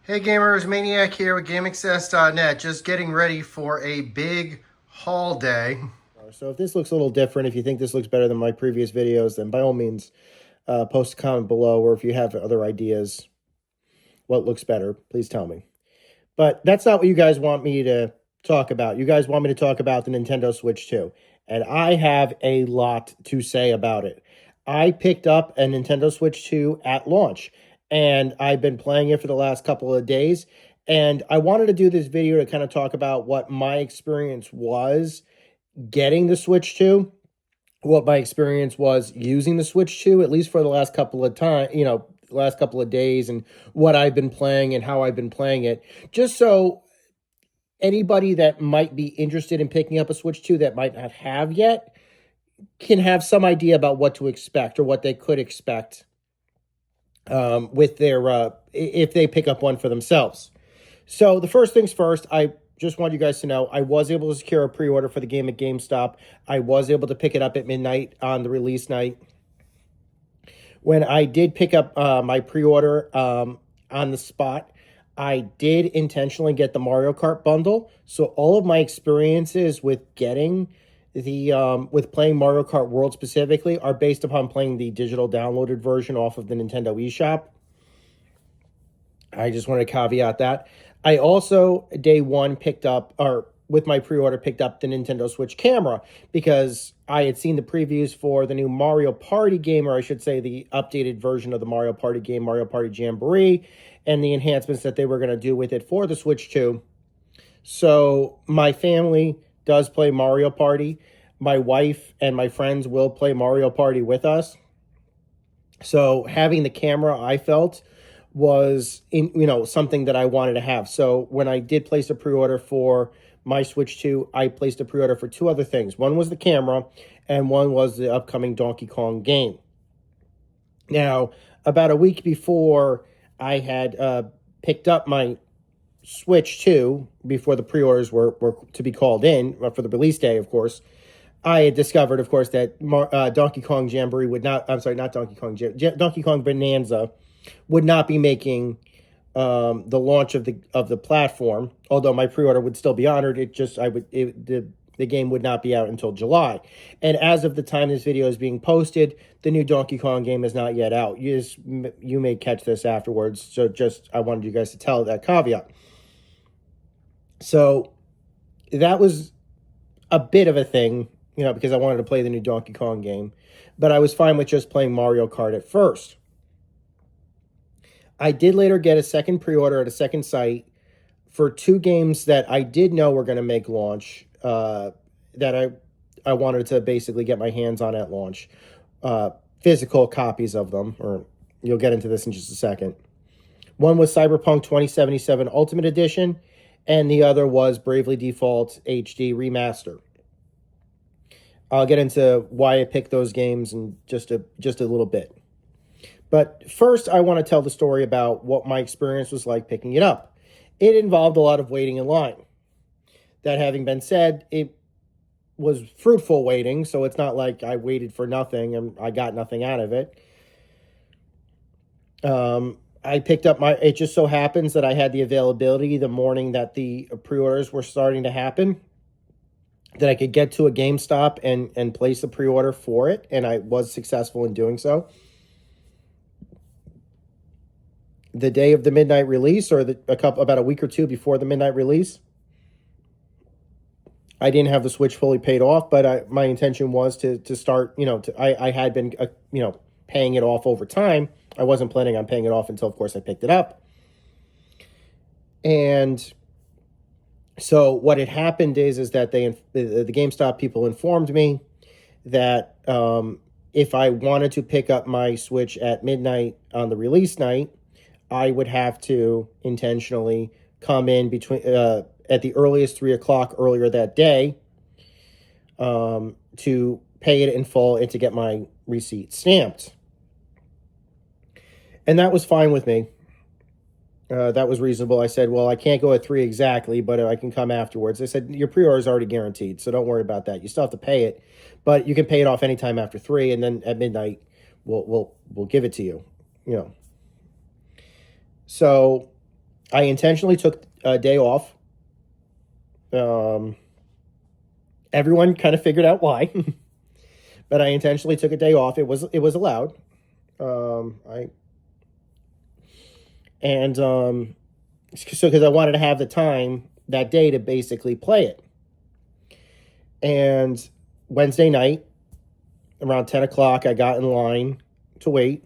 Hey gamers, Maniac here with GameAccess.net. Just getting ready for a big haul day. So if this looks a little different, if you think this looks better than my previous videos, then by all means, post a comment below, or if you have other ideas, what looks better, please tell me. But that's not what you guys want me to talk about. You guys want me to talk about the Nintendo Switch 2, and I have a lot to say about it. I picked up a Nintendo Switch 2 at launch, and I've been playing it for the last couple of days, and I wanted to do this video to kind of talk about what my experience was getting the Switch 2, what my experience was using the Switch 2, at least for the last couple of last couple of days, and what I've been playing and how I've been playing it, just so anybody that might be interested in picking up a Switch 2 that might not have yet can have some idea about what to expect or what they could expect with their if they pick up one for themselves. So the first things first, I just want you guys to know I was able to secure a pre-order for the game at GameStop. I was able to pick it up at midnight on the release night. When I did pick up my pre-order on the spot, I did intentionally get the Mario Kart bundle. So all of my experiences with getting with playing Mario Kart World specifically are based upon playing the digital downloaded version off of the Nintendo eShop. I just want to caveat that. I also, day one, picked up, or with my pre-order, picked up the Nintendo Switch camera because I had seen the previews for the new Mario Party game, or I should say the updated version of the Mario Party game, Mario Party Jamboree, and the enhancements that they were going to do with it for the Switch 2. So my family does play Mario Party. My wife and my friends will play Mario Party with us. So having the camera, I felt, was something that I wanted to have. So when I did place a pre-order for my Switch 2, I placed a pre-order for two other things. One was the camera, and one was the upcoming Donkey Kong game. Now, about a week before I had picked up my Switch 2, before the pre-orders were to be called in for the release day, of course, I had discovered, of course, that Donkey Kong Jamboree would not, I'm sorry, not Donkey Kong, Donkey Kong Bonanza would not be making the launch of the platform. Although my pre-order would still be honored, the game would not be out until July. And as of the time this video is being posted, the new Donkey Kong game is not yet out. You may catch this afterwards. So I wanted you guys to tell that caveat. So that was a bit of a thing, because I wanted to play the new Donkey Kong game, but I was fine with just playing Mario Kart at first. I did later get a second pre-order at a second site for two games that I did know were going to make launch, that I wanted to basically get my hands on at launch, physical copies of them, or you'll get into this in just a second. One was Cyberpunk 2077 Ultimate Edition, and the other was Bravely Default HD Remaster. I'll get into why I picked those games in just a little bit. But first, I want to tell the story about what my experience was like picking it up. It involved a lot of waiting in line. That having been said, it was fruitful waiting, so it's not like I waited for nothing and I got nothing out of it. I picked up it just so happens that I had the availability the morning that the pre-orders were starting to happen, that I could get to a GameStop and place a pre-order for it, and I was successful in doing so. The day of the midnight release, or about a week or two before the midnight release, I didn't have the Switch fully paid off, but my intention was to start, I had been, paying it off over time. I wasn't planning on paying it off until, of course, I picked it up. And so what had happened is that the GameStop people informed me that if I wanted to pick up my Switch at midnight on the release night, I would have to intentionally come in between at the earliest 3 o'clock earlier that day to pay it in full and to get my receipt stamped. And that was fine with me. That was reasonable. I said, well, I can't go at 3 exactly, but I can come afterwards. They said, your pre-order is already guaranteed, so don't worry about that. You still have to pay it, but you can pay it off anytime after 3, and then at midnight, we'll give it to you, So I intentionally took a day off. Everyone kind of figured out why, but I intentionally took a day off. It was allowed. I and so because I wanted to have the time that day to basically play it. And Wednesday night, around 10 o'clock, I got in line to wait.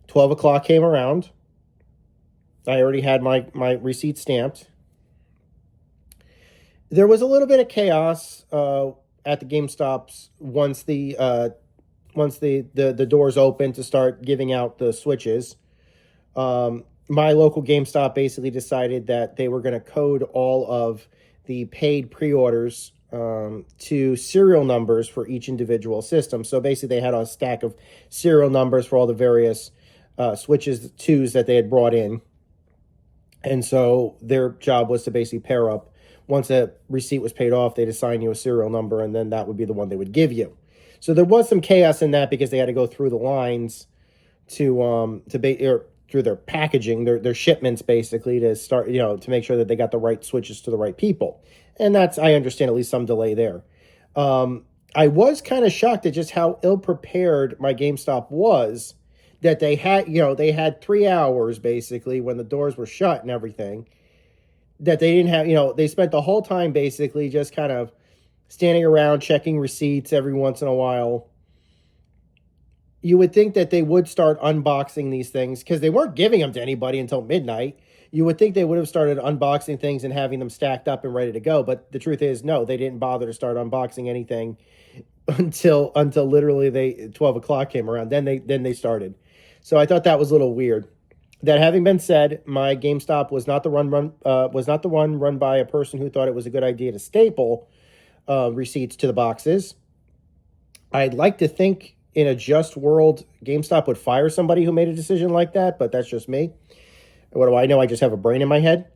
12 o'clock came around. I already had my receipt stamped. There was a little bit of chaos at the GameStops once the doors opened to start giving out the Switches. My local GameStop basically decided that they were going to code all of the paid pre-orders to serial numbers for each individual system. So basically, they had a stack of serial numbers for all the various Switches 2s that they had brought in. And so their job was to basically pair up. Once a receipt was paid off, they'd assign you a serial number, and then that would be the one they would give you. So there was some chaos in that because they had to go through the lines or through their packaging, their shipments basically to start, to make sure that they got the right Switches to the right people. And I understand at least some delay there. I was kind of shocked at just how ill prepared my GameStop was, that they had 3 hours basically when the doors were shut and everything, that they didn't have, they spent the whole time basically just kind of standing around checking receipts every once in a while. You would think that they would start unboxing these things because they weren't giving them to anybody until midnight. You would think they would have started unboxing things and having them stacked up and ready to go. But the truth is, no, they didn't bother to start unboxing anything until literally 12 o'clock came around. Then they started. So I thought that was a little weird. That having been said, my GameStop was not the one run by a person who thought it was a good idea to staple receipts to the boxes. I'd like to think in a just world, GameStop would fire somebody who made a decision like that, but that's just me. What do I know? I just have a brain in my head.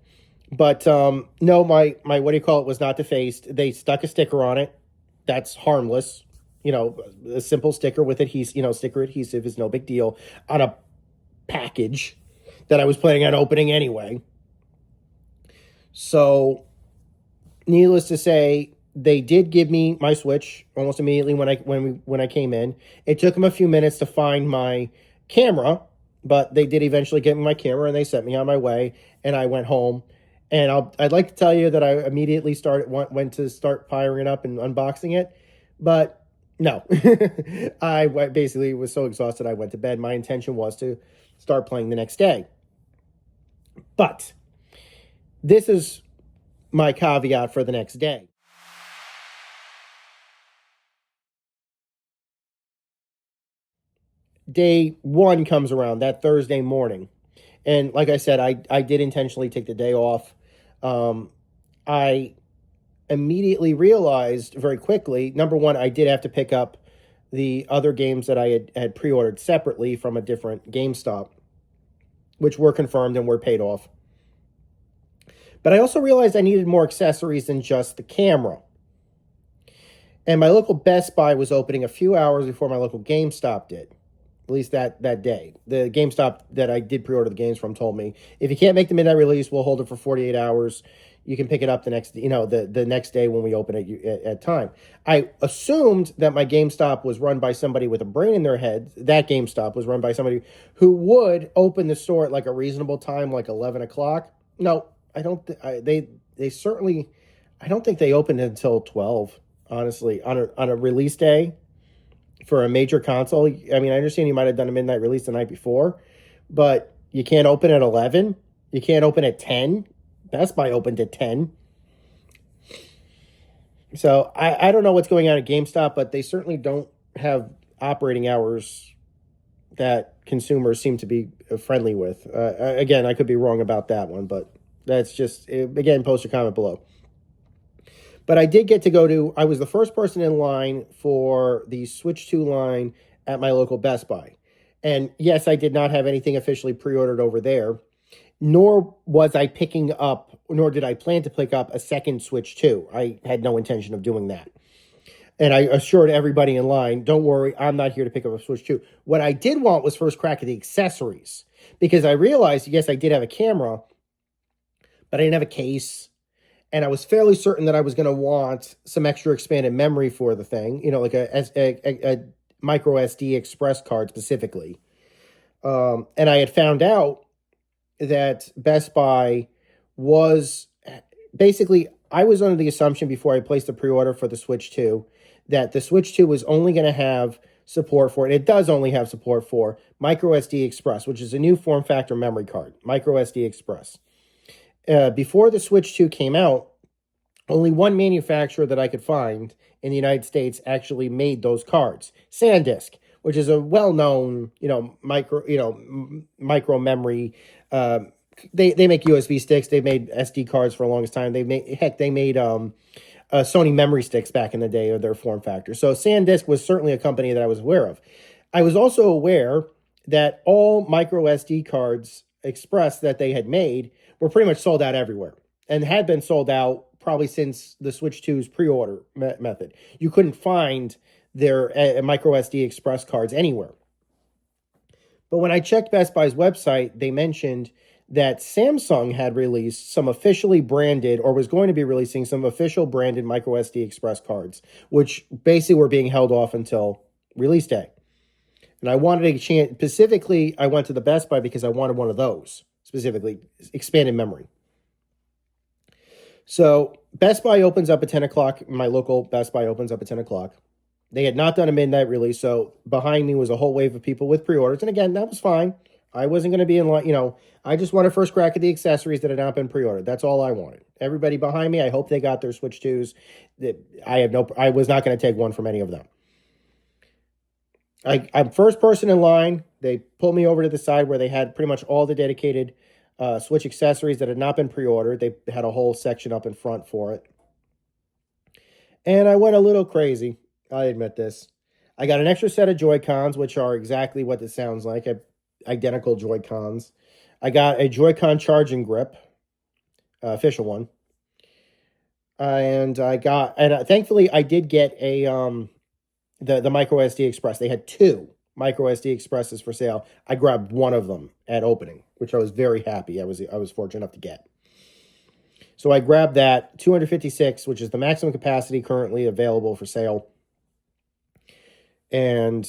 But no, my what do you call it was not defaced. They stuck a sticker on it. That's harmless. A simple sticker with sticker adhesive is no big deal on a package that I was planning on opening anyway. So, needless to say, they did give me my Switch almost immediately when I came in. It took them a few minutes to find my camera, but they did eventually get me my camera and they sent me on my way. And I went home. And I'd like to tell you that I immediately went to start firing it up and unboxing it, but no. I basically was so exhausted I went to bed. My intention was to start playing the next day. But this is my caveat for the next day. Day one comes around, that Thursday morning. And like I said, I did intentionally take the day off. I immediately realized very quickly, number one, I did have to pick up the other games that I had pre-ordered separately from a different GameStop, which were confirmed and were paid off. But I also realized I needed more accessories than just the camera. And my local Best Buy was opening a few hours before my local GameStop did. At least that day. The GameStop that I did pre-order the games from told me, if you can't make the midnight release, we'll hold it for 48 hours. You can pick it up the next day when we open it at time. I assumed that my GameStop was run by somebody with a brain in their head. That GameStop was run by somebody who would open the store at like a reasonable time, like 11 o'clock. No, I don't. They certainly. I don't think they opened until 12. Honestly, on a release day for a major console. I mean, I understand you might have done a midnight release the night before, but you can't open at 11. You can't open at 10. Best Buy opened at 10. So I don't know what's going on at GameStop, but they certainly don't have operating hours that consumers seem to be friendly with. Again, I could be wrong about that one, but that's just, again, post a comment below. But I did get to I was the first person in line for the Switch 2 line at my local Best Buy. And yes, I did not have anything officially pre-ordered over there, nor did I plan to pick up a second Switch 2. I had no intention of doing that. And I assured everybody in line, don't worry, I'm not here to pick up a Switch 2. What I did want was first crack at the accessories, because I realized, yes, I did have a camera, but I didn't have a case. And I was fairly certain that I was going to want some extra expanded memory for the thing, like a micro SD express card specifically. And I had found out that Best Buy was basically, I was under the assumption before I placed a pre-order for the Switch 2 that the Switch 2 was only going to have support for, and it does only have support for, micro SD Express, which is a new form factor memory card, micro SD Express. Before the Switch 2 came out, only one manufacturer that I could find in the United States actually made those cards, SanDisk, which is a well-known, micro memory. They make USB sticks. They made SD cards for the longest time. They made Sony memory sticks back in the day of their form factor. So SanDisk was certainly a company that I was aware of. I was also aware that all micro SD cards Express that they had made were pretty much sold out everywhere and had been sold out probably since the Switch 2's pre-order method. You couldn't find their micro SD Express cards anywhere. But when I checked Best Buy's website, they mentioned that Samsung had released some officially branded, or was going to be releasing some official branded micro SD Express cards, which basically were being held off until release day. And I wanted a chance, specifically, I went to the Best Buy because I wanted one of those, specifically, expanded memory. So Best Buy opens up at 10 o'clock. My local Best Buy opens up at 10 o'clock. They had not done a midnight release, so behind me was a whole wave of people with pre-orders. And again, that was fine. I wasn't going to be in line, I just wanted first crack at the accessories that had not been pre-ordered. That's all I wanted. Everybody behind me, I hope they got their Switch 2s. I was not going to take one from any of them. I'm first person in line. They pulled me over to the side where they had pretty much all the dedicated Switch accessories that had not been pre-ordered. They had a whole section up in front for it. And I went a little crazy. I admit this. I got an extra set of Joy-Cons, which are exactly what it sounds like, identical Joy-Cons. I got a Joy-Con charging grip, official one. And thankfully I did get the micro SD Express. They had two micro SD Expresses for sale. I grabbed one of them at opening, which I was very happy. I was fortunate enough to get. So I grabbed that 256, which is the maximum capacity currently available for sale. And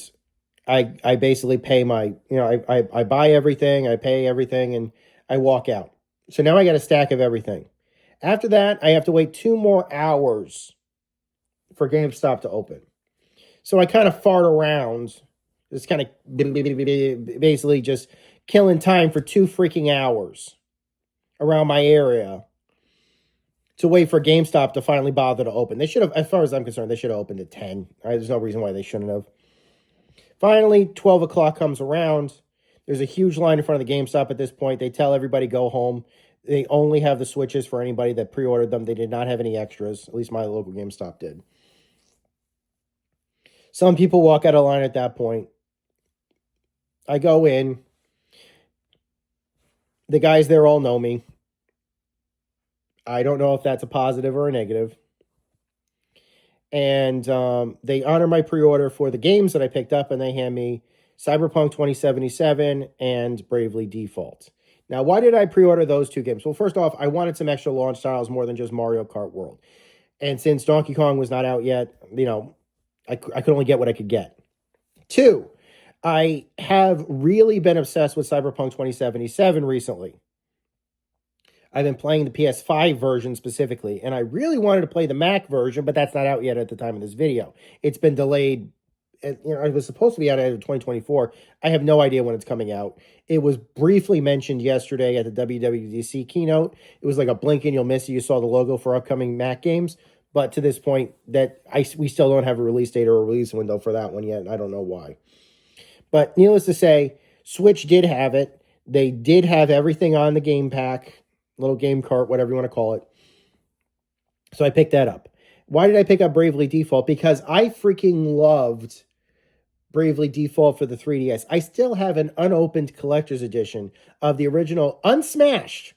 I basically pay my, I buy everything, I pay everything, and I walk out. So now I got a stack of everything. After that, I have to wait 2 more hours for GameStop to open. So I kind of fart around, just kind of basically just killing time for 2 freaking hours around my area to wait for GameStop to finally bother to open. They should have, as far as I'm concerned, they should have opened at 10. There's no reason why they shouldn't have. Finally, 12 o'clock comes around. There's a huge line in front of the GameStop at this point. They tell everybody go home. They only have the Switches for anybody that pre-ordered them. They did not have any extras. At least my local GameStop did. Some people walk out of line at that point. I go in. The guys there all know me. I don't know if that's a positive or a negative. And they honor my pre-order for the games that I picked up, and they hand me Cyberpunk 2077 and Bravely Default. Now, why did I pre-order those 2 games? Well, first off, I wanted some extra launch titles more than just Mario Kart World. And since Donkey Kong was not out yet, I could only get what I could get. 2, I have really been obsessed with Cyberpunk 2077 recently. I've been playing the PS5 version specifically, and I really wanted to play the Mac version, but that's not out yet at the time of this video. It's been delayed. It was supposed to be out in 2024. I have no idea when it's coming out. It was briefly mentioned yesterday at the WWDC keynote. It was like a blink and you'll miss it. You saw the logo for upcoming Mac games, but to this point, we still don't have a release date or a release window for that one yet, and I don't know why. But needless to say, Switch did have it. They did have everything on the game pack, little game cart, whatever you want to call it. So I picked that up. Why did I pick up Bravely Default? Because I freaking loved Bravely Default for the 3DS. I still have an unopened collector's edition of the original, unsmashed,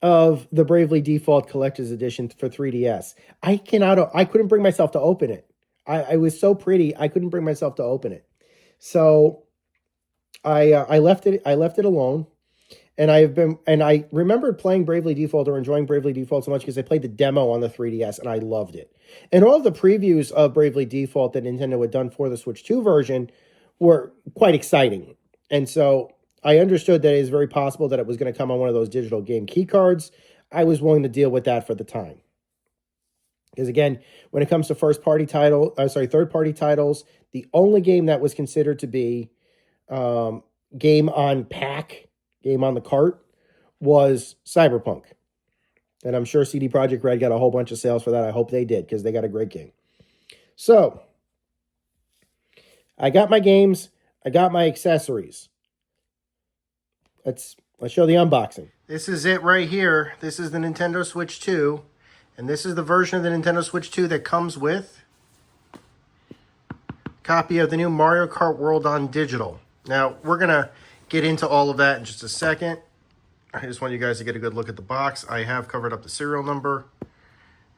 of the Bravely Default collector's edition for 3DS. I couldn't bring myself to open it. I was so pretty, I couldn't bring myself to open it. So I left it alone. And I remembered playing Bravely Default or enjoying Bravely Default so much because I played the demo on the 3DS and I loved it. And all of the previews of Bravely Default that Nintendo had done for the Switch 2 version were quite exciting. And so I understood that it is very possible that it was going to come on one of those digital game key cards. I was willing to deal with that for the time. Because again, when it comes to third party titles, the only game that was considered to be game on pack, game on the cart, was Cyberpunk. And I'm sure CD Projekt Red got a whole bunch of sales for that. I hope they did, because they got a great game. So, I got my games. I got my accessories. Let's show the unboxing. This is it right here. This is the Nintendo Switch 2. And this is the version of the Nintendo Switch 2 that comes with a copy of the new Mario Kart World on digital. Now, we're going to get into all of that in just a second. I just want you guys to get a good look at the box. I have covered up the serial number.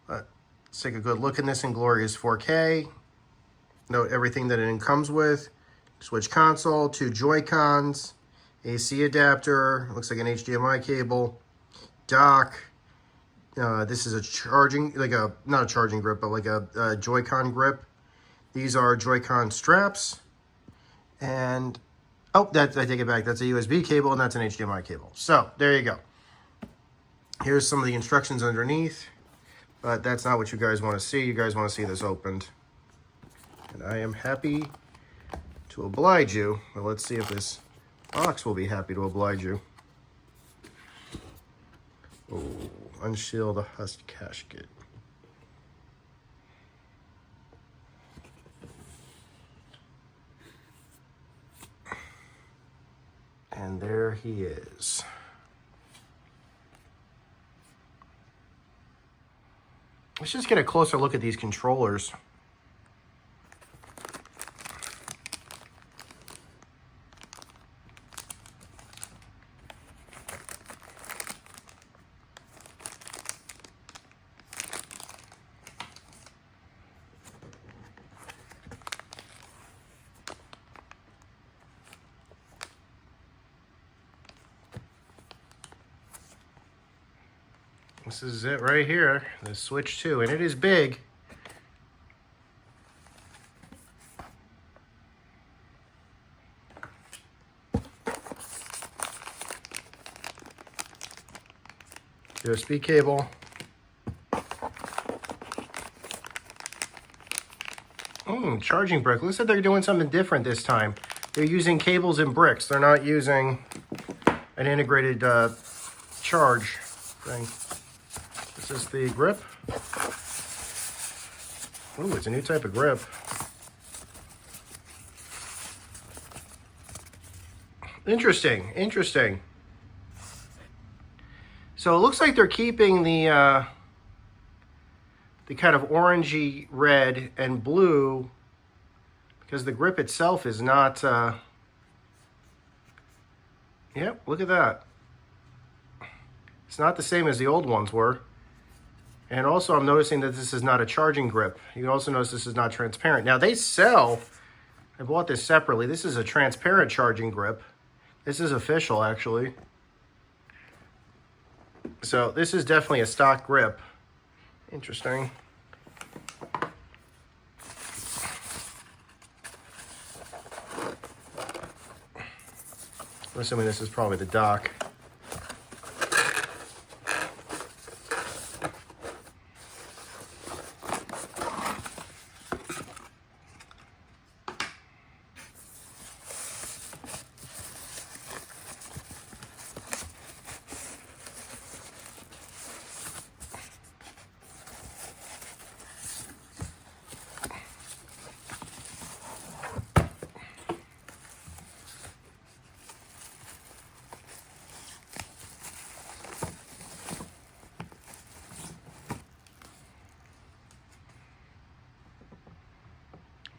Let's take a good look in this in glorious 4K. Note everything that it comes with. Switch console, 2 Joy-Cons, AC adapter, looks like an HDMI cable, dock. This is a charging, not a charging grip, but like a Joy-Con grip. These are Joy-Con straps. And, oh, I take it back. That's a USB cable and that's an HDMI cable. So, there you go. Here's some of the instructions underneath. But that's not what you guys want to see. You guys want to see this opened. And I am happy to oblige you. Well, let's see if this box will be happy to oblige you. Oh, unseal the husk casket. And there he is. Let's just get a closer look at these controllers. This is it right here, the Switch 2, and it is big. USB cable. Charging brick. Looks like they're doing something different this time. They're using cables and bricks. They're not using an integrated charge thing. This is the grip. Ooh, it's a new type of grip. Interesting, interesting. So it looks like they're keeping the kind of orangey red and blue because the grip itself is not, yep, look at that. It's not the same as the old ones were. And also I'm noticing that this is not a charging grip. You can also notice this is not transparent. Now they sell, I bought this separately. This is a transparent charging grip. This is official actually. So this is definitely a stock grip. Interesting. I'm assuming this is probably the dock.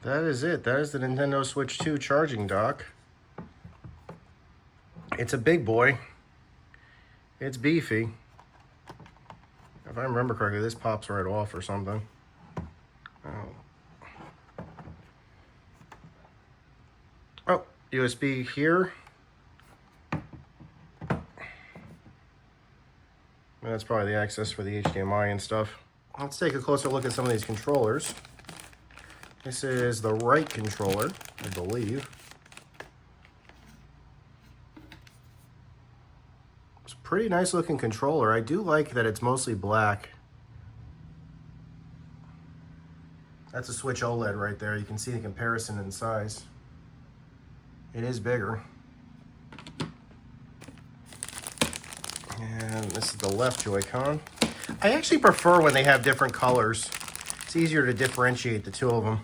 That is it. That is the Nintendo Switch 2 charging dock. It's a big boy. It's beefy. If I remember correctly, this pops right off or something. Oh, USB here. And that's probably the access for the HDMI and stuff. Let's take a closer look at some of these controllers. This is the right controller, I believe. It's a pretty nice looking controller. I do like that it's mostly black. That's a Switch OLED right there. You can see the comparison in size. It is bigger. And this is the left Joy-Con. I actually prefer when they have different colors. It's easier to differentiate the two of them.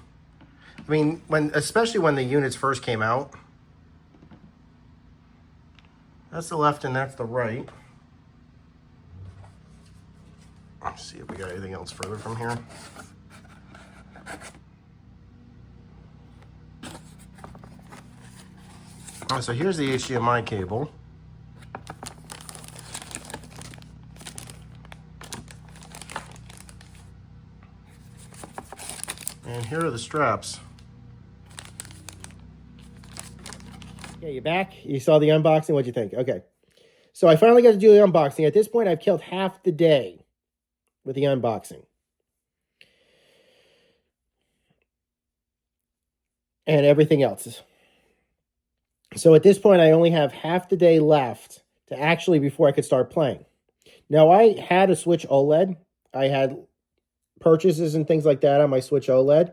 I mean, especially when the units first came out. That's the left and that's the right. Let's see if we got anything else further from here. So here's the HDMI cable. And here are the straps. Okay, you back? You saw the unboxing? What'd you think? Okay. So I finally got to do the unboxing. At this point, I've killed half the day with the unboxing. And everything else. So at this point, I only have half the day left to actually before I could start playing. Now, I had a Switch OLED. I had purchases and things like that on my Switch OLED.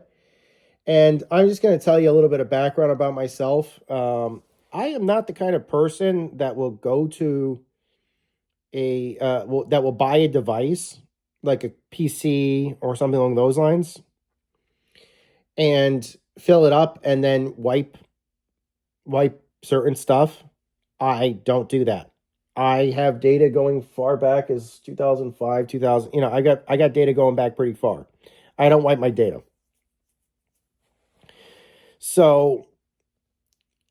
And I'm just going to tell you a little bit of background about myself. I am not the kind of person that will go to that will buy a device like a PC or something along those lines and fill it up and then wipe certain stuff. I don't do that. I have data going far back as 2005, 2000. You know, I got data going back pretty far. I don't wipe my data. So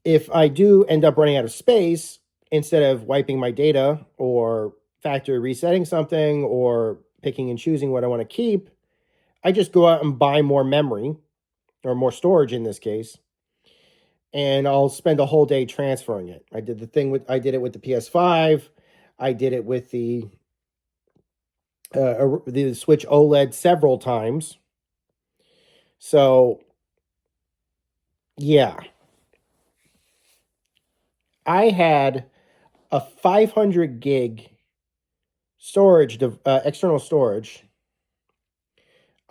if I do end up running out of space, instead of wiping my data or factory resetting something or picking and choosing what I want to keep, I just go out and buy more memory or more storage in this case. And I'll spend a whole day transferring it. I did it with the PS5. I did it with the Switch OLED several times. So, yeah. I had a 500 gig storage, external storage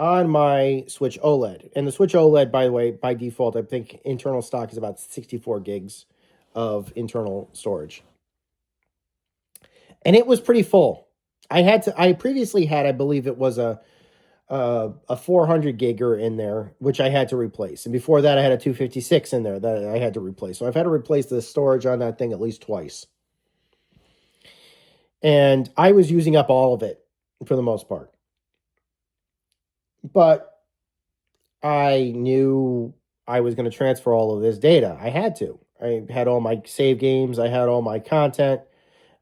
on my Switch OLED. And the Switch OLED, by the way, by default, I think internal stock is about 64 gigs of internal storage. And it was pretty full. I previously had, I believe it was a 400 gigger in there, which I had to replace. And before that, I had a 256 in there that I had to replace. So I've had to replace the storage on that thing at least twice. And I was using up all of it for the most part. But I knew I was going to transfer all of this data. I had to. I had all my save games. I had all my content,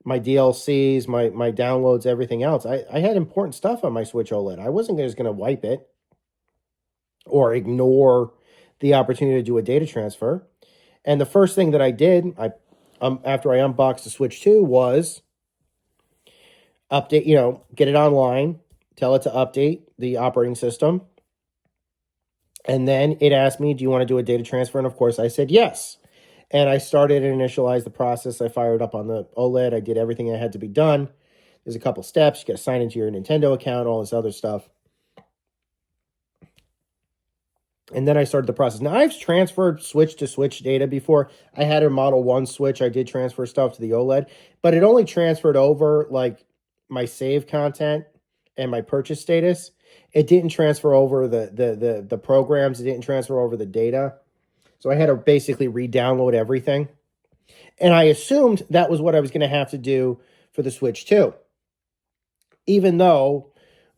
my DLCs, my downloads, everything else. I had important stuff on my Switch OLED. I wasn't just going to wipe it or ignore the opportunity to do a data transfer. And the first thing that I did after I unboxed the Switch 2 was update, get it online, tell it to update the operating system. And then it asked me, do you want to do a data transfer? And of course I said yes. And I started and initialized the process. I fired up on the OLED. I did everything that had to be done. There's a couple steps. You got to sign into your Nintendo account, all this other stuff. And then I started the process. Now, I've transferred Switch to Switch data before. I had a Model 1 Switch. I did transfer stuff to the OLED. But it only transferred over, like, my save content and my purchase status. It didn't transfer over the programs. It didn't transfer over the data. So I had to basically re-download everything. And I assumed that was what I was going to have to do for the Switch 2. Even though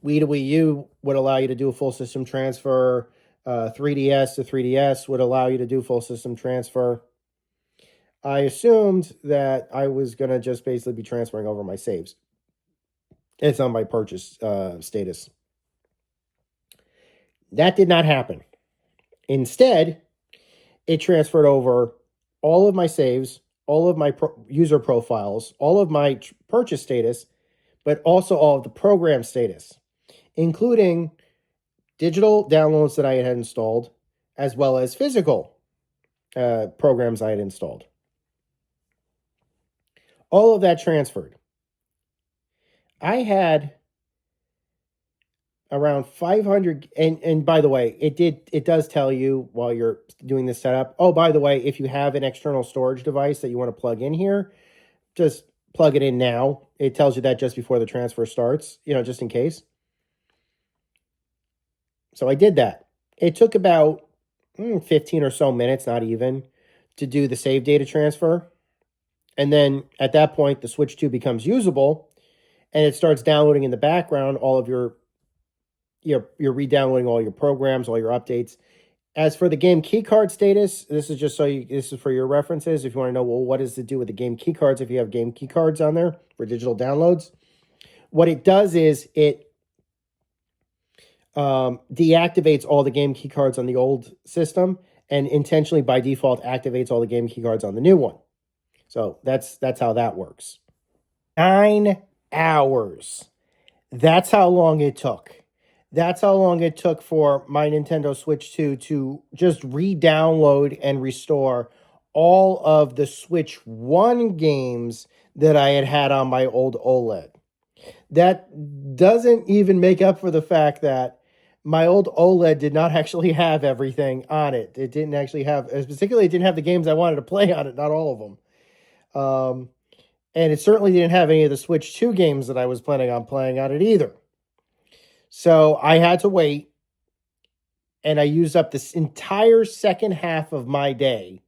Wii to Wii U would allow you to do a full system transfer, 3DS to 3DS would allow you to do full system transfer. I assumed that I was going to just basically be transferring over my saves. It's on my purchase status. That did not happen. Instead, it transferred over all of my saves, all of my user profiles, all of my purchase status, but also all of the program status, including digital downloads that I had installed, as well as physical programs I had installed. All of that transferred. I had around 500, and by the way, it does tell you while you're doing this setup, oh, by the way, if you have an external storage device that you want to plug in here, just plug it in now. It tells you that just before the transfer starts, just in case. So I did that. It took about 15 or so minutes, not even, to do the save data transfer. And then at that point, the Switch 2 becomes usable, and it starts downloading in the background all of you're re-downloading all your programs, all your updates. As for the game keycard status, this is this is for your references. If you want to know, well, what does it do with the game keycards if you have game keycards on there for digital downloads? What it does is it deactivates all the game keycards on the old system and intentionally by default activates all the game keycards on the new one. So that's how that works. 9 hours. That's how long it took. That's how long it took for my Nintendo Switch 2 to just re-download and restore all of the Switch 1 games that I had on my old OLED. That doesn't even make up for the fact that my old OLED did not actually have everything on it. It didn't actually have, particularly it didn't have the games I wanted to play on it, not all of them. And it certainly didn't have any of the Switch 2 games that I was planning on playing on it either. So I had to wait, and I used up this entire second half of my day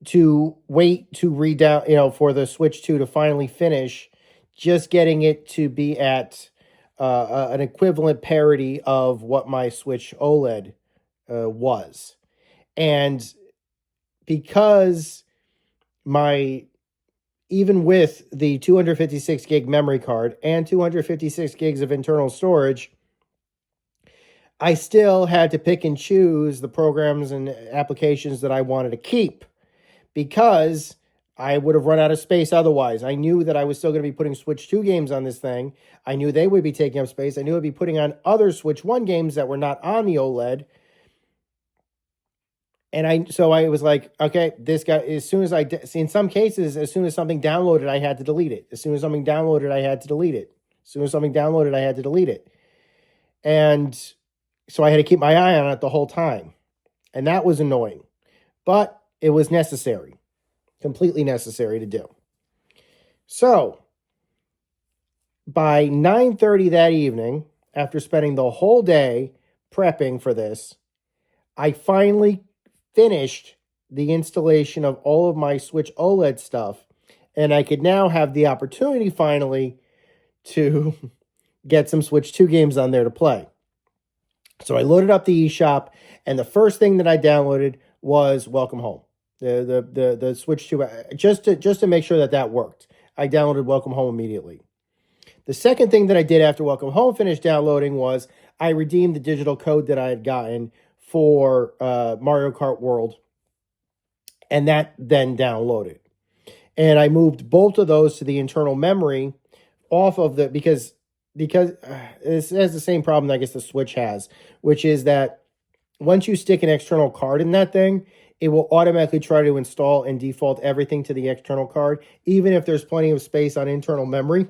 to wait to for the Switch 2 to finally finish, just getting it to be at an equivalent parity of what my Switch OLED was. And because even with the 256 gig memory card and 256 gigs of internal storage, I still had to pick and choose the programs and applications that I wanted to keep because I would have run out of space otherwise. I knew that I was still going to be putting Switch 2 games on this thing. I knew they would be taking up space. I knew I'd be putting on other Switch 1 games that were not on the OLED. And so I was like, okay, this guy, in some cases, as soon as something downloaded, I had to delete it. As soon as something downloaded, I had to delete it. As soon as something downloaded, I had to delete it. And so I had to keep my eye on it the whole time. And that was annoying. But it was necessary. Completely necessary to do. So by 9:30 that evening, after spending the whole day prepping for this, I finally finished the installation of all of my Switch OLED stuff, and I could now have the opportunity finally to get some Switch 2 games on there to play. So I loaded up the eShop, and the first thing that I downloaded was Welcome Home, the Switch 2, just to make sure that worked. I downloaded Welcome Home immediately. The second thing that I did after Welcome Home finished downloading was I redeemed the digital code that I had gotten for Mario Kart World, and that then downloaded. And I moved both of those to the internal memory off of because this has the same problem I guess the Switch has, which is that once you stick an external card in that thing, it will automatically try to install and default everything to the external card, even if there's plenty of space on internal memory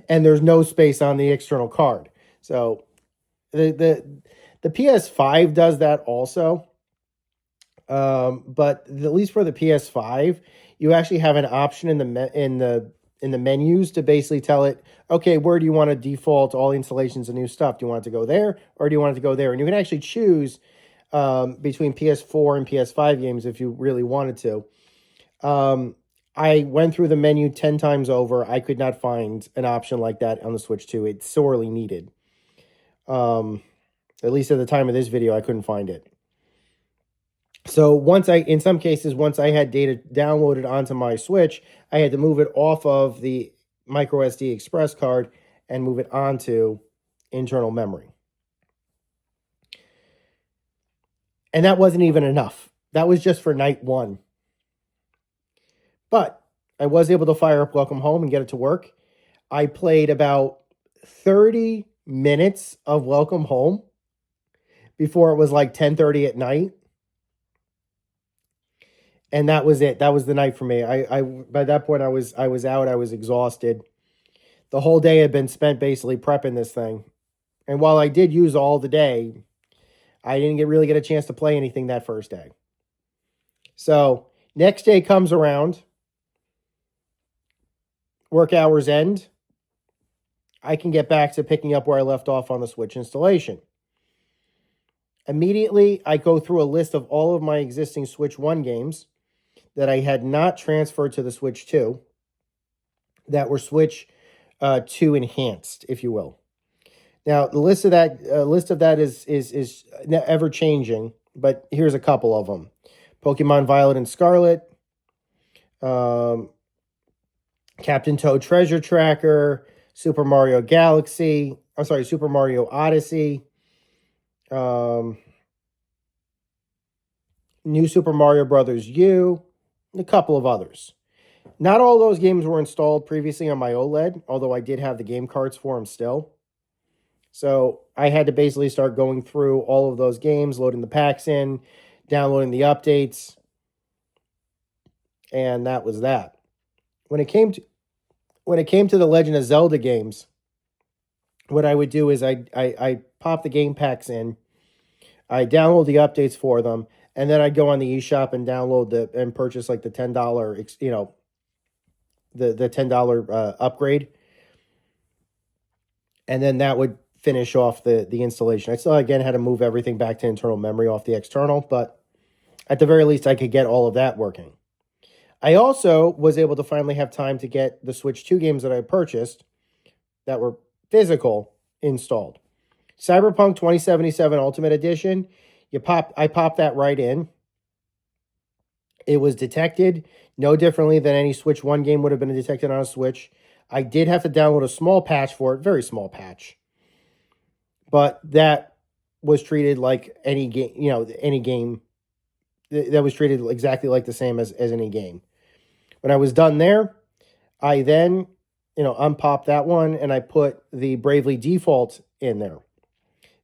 and there's no space on the external card. So the PS5 does that also, but at least for the PS5, you actually have an option in the menus to basically tell it, okay, where do you want to default all installations of new stuff? Do you want it to go there, or do you want it to go there? And you can actually choose between PS4 and PS5 games if you really wanted to. I went through the menu 10 times over. I could not find an option like that on the Switch 2. It's sorely needed. At least at the time of this video, I couldn't find it. So in some cases, once I had data downloaded onto my Switch, I had to move it off of the micro SD Express card and move it onto internal memory. And that wasn't even enough. That was just for night one. But I was able to fire up Welcome Home and get it to work. I played about 30 minutes of Welcome Home before it was like 10:30 at night. And that was it. That was the night for me. I by that point I was out. I was exhausted. The whole day had been spent basically prepping this thing. And while I did use all the day, I didn't really get a chance to play anything that first day. So next day comes around. Work hours end. I can get back to picking up where I left off on the Switch installation. Immediately, I go through a list of all of my existing Switch 1 games that I had not transferred to the Switch 2 that were Switch 2 enhanced, if you will. Now, the list of that is ever changing, but here's a couple of them: Pokemon Violet and Scarlet, Captain Toad Treasure Tracker, Super Mario Galaxy. I'm sorry, Super Mario Odyssey. New Super Mario Brothers U, and a couple of others. Not all those games were installed previously on my OLED, although I did have the game cards for them still. So I had to basically start going through all of those games, loading the packs in, downloading the updates, and that was that. When it came to the Legend of Zelda games, what I would do is I pop the game packs in, I download the updates for them, and then I'd go on the eShop and download and purchase like the $10, the $10 upgrade. And then that would finish off the installation. I still, again, had to move everything back to internal memory off the external, but at the very least, I could get all of that working. I also was able to finally have time to get the Switch 2 games that I purchased that were physical installed. Cyberpunk 2077 Ultimate Edition, I popped that right in. It was detected no differently than any Switch 1 game would have been detected on a Switch. I did have to download a small patch for it, very small patch. But that was treated like any game, any game that was treated exactly like the same as any game. When I was done there, I then, unpopped that one and I put the Bravely Default in there.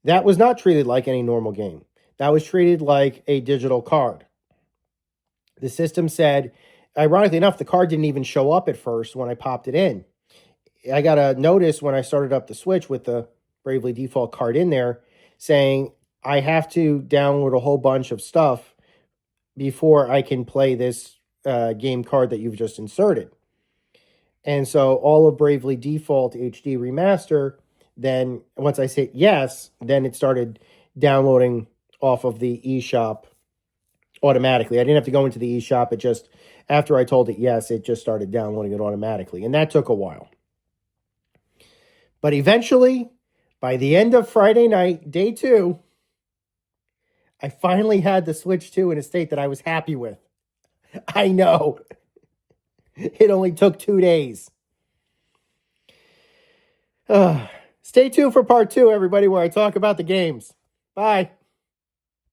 That was not treated like any normal game. That was treated like a digital card. The system said, ironically enough, the card didn't even show up at first when I popped it in. I got a notice when I started up the Switch with the Bravely Default card in there saying I have to download a whole bunch of stuff before I can play this game card that you've just inserted. And so all of Bravely Default HD Remaster, then once I said yes, then it started downloading off of the eShop automatically. I didn't have to go into the eShop. It just, after I told it yes, it just started downloading it automatically. And that took a while. But eventually, by the end of Friday night, day 2, I finally had the Switch 2 in a state that I was happy with. I know. It only took 2 days. Stay tuned for part 2, everybody, where I talk about the games. Bye.